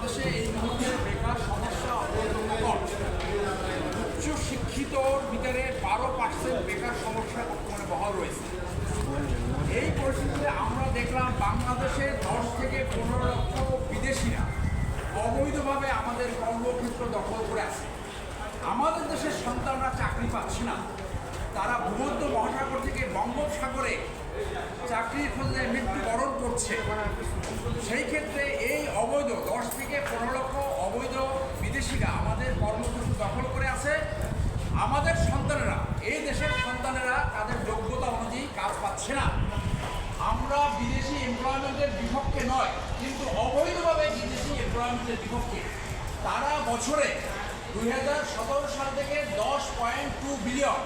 বাংলাদেশে এই মুহূর্তে বেকার সমস্যা অত্যন্ত উচ্চ শিক্ষিতর ভিতরে 12% বেকার সমস্যা বর্তমানে বহাল রয়েছে। এই পরিস্থিতিতে আমরা দেখলাম বাংলাদেশে 10 থেকে 15 লক্ষ বিদেশিরা অবৈধভাবে আমাদের কর্মক্ষেত্র দখল করে আছে। আমাদের দেশের সন্তানরা চাকরি পাচ্ছে না, তারা ভূমধ্য মহাসাগর থেকে বঙ্গোপসাগরে চাকরির খোঁজে মৃত্যুবরণ করছে। সেই ক্ষেত্রে এই অবৈধ 10 থেকে 15 লক্ষ অবৈধ বিদেশিরা আমাদের কর্মক্ষেত্র দখল করে আছে। আমাদের সন্তানেরা, এই দেশের সন্তানেরা তাদের যোগ্যতা অনুযায়ী কাজ পাচ্ছে না। আমরা বিদেশি এমপ্লয়মেন্টের বিপক্ষে নয়, কিন্তু অবৈধভাবে বিদেশি এমপ্লয়মেন্টের বিপক্ষে। তারা বছরে 2017 সাল থেকে 10.2 বিলিয়ন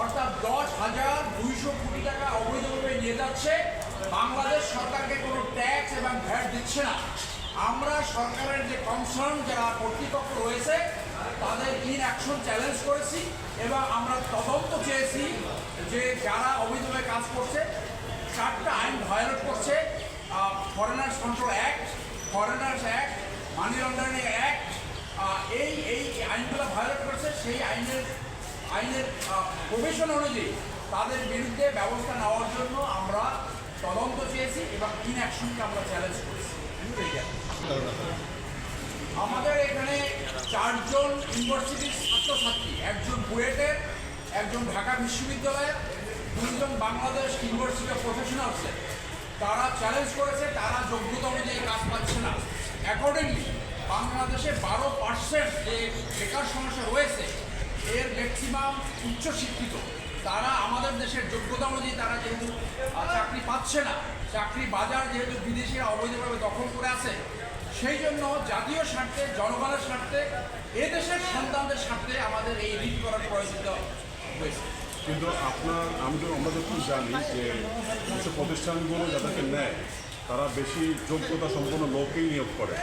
অর্থাৎ 10,200 কোটি টাকা অবৈধভাবে নিয়ে যাচ্ছে। বাংলাদেশ সরকারকে কোনো ট্যাক্স এবং ভ্যাট দিচ্ছে না। আমরা সরকারের যে কনসার্ন যারা কর্তৃপক্ষ রয়েছে তাদের ইনঅ্যাকশন চ্যালেঞ্জ করেছি এবং আমরা তদন্ত চেয়েছি যে যারা অবৈধভাবে কাজ করছে, 4টা আইন ভায়োলেট করছে: foreigners control act, foreigners act, money laundering act. এই আইনগুলো ভায়োলেট করছে। সেই আইনের প্রভিশন অনুযায়ী তাদের বিরুদ্ধে ব্যবস্থা নেওয়ার জন্য আমরা তদন্ত চেয়েছি এবং ইনঅ্যাকশনকে আমরা চ্যালেঞ্জ করেছি। আমাদের এখানে 4 জন ইউনিভার্সিটির ছাত্রছাত্রী, একজন বুয়েটের, একজন ঢাকা বিশ্ববিদ্যালয়ের, 2 জন বাংলাদেশ ইউনিভার্সিটি অফ প্রফেশনালসের, তারা চ্যালেঞ্জ করেছে তারা যোগ্যতা অনুযায়ী কাজ পাচ্ছে না। অ্যাকর্ডিংলি বাংলাদেশে 12% যে বেকার সমস্যা রয়েছে এর ম্যাক্সিমাম উচ্চশিক্ষিত। তারা আমাদের দেশের যোগ্যতা অনুযায়ী তারা যেহেতু চাকরি পাচ্ছে না, চাকরি বাজার যেহেতু বিদেশিরা অবৈধভাবে দখল করে আছে, সেই জন্য জাতীয় স্বার্থে, জনগণের স্বার্থে, এদেশের সন্তানদের স্বার্থে আমাদের এই রিট করার প্রয়োজনীয়তা হয়েছে। কিন্তু আমরা যখন জানি যে কিছু প্রতিষ্ঠানগুলো যাদেরকে নেয় তারা বেশি যোগ্যতা সম্পন্ন লোককেই নিয়োগ করে,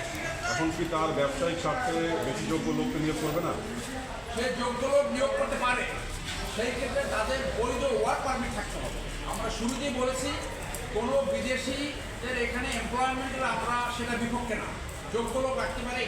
এখন কি তার ব্যবসায়িক স্বার্থে বেশি যোগ্য লোককে নিয়োগ করবে না? সে যোগ্য লোক নিয়োগ করতে পারে, সেই ক্ষেত্রে তাদের বৈধ ওয়ার্ক পারমিট থাকতে হবে। আমরা শুরুতেই বলেছি কোনো বিদেশিদের এখানে এমপ্লয়মেন্টের আমরা সেটা বিপক্ষে না, যোগ্য লোক রাখতে পারে।